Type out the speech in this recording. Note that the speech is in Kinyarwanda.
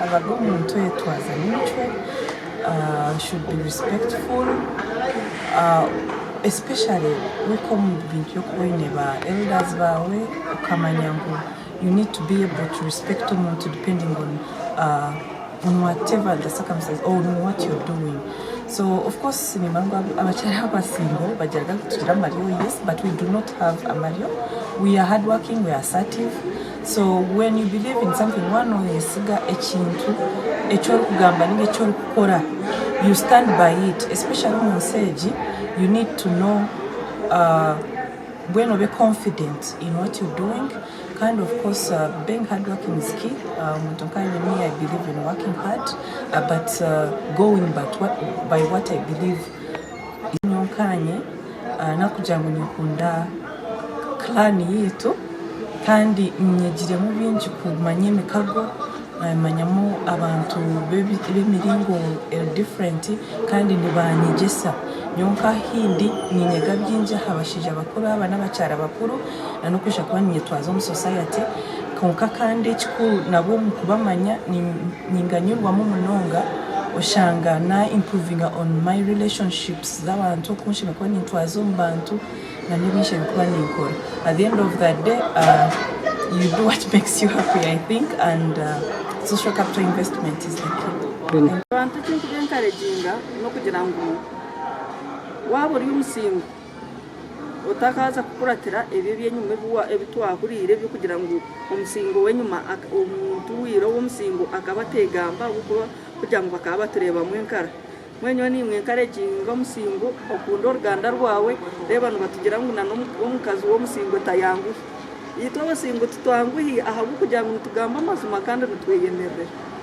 abaga omuntu yetwaza n'icwe, should be respectful, especially wiko mu bintu byo kuboine ba elders bawe ukamanya ngo you need to be able to respect omuntu depending on whatever the circumstances or on what you're doing. So of course ni mangu abachari Rwabasingo bajyaga kugira Mario, yes, but we do not have a Mario. We are hardworking, we are assertive. So when you believe in something, one or yesiga ekintu echo kugamba ninge echo gukora, you stand by it, especially on stage. You need to know when to be confident in what you're doing. And of course, being hardworking is key. I believe in working hard, but going by what I believe. Nakujangu nikunda klani yetu kandi mnyegire mu binji kumanye mikago manyamu abantu b'emiringo different kandi nibanyegesa nyonka hindi ninyega byinje habashije abakuru abana bacara bakuru nanukusha kuba nyetwazo mu society konka kandi kikuru nabo mukubamanya ninganyurwa mu munonga oshanga na improving on my relationships z'abantu kunshime ko nitwazo mu bantu na nibishe kuba nikora. At the end of the day, you do what makes you happy, I think, and social capital investment is the key. Abantu cyo encouraging no kugira ngo waburi umusingo utakaza kukuratira ebyo byenyume buwa ebitwakurire byo kugira ngo umusingo wenyuma umuntu wiro w'umusingo akabategamba kugira ngo bakaba tureba mu enkara mwenyo ni encouraging umusingo okundo Ruganda rwawe reba no batugira ngo na Omukazi w'umusingo tayangu yitwa Rwabasingo tutwanguhi ahabu kugira ngo tugamba amazuma kandi nutweyemerere.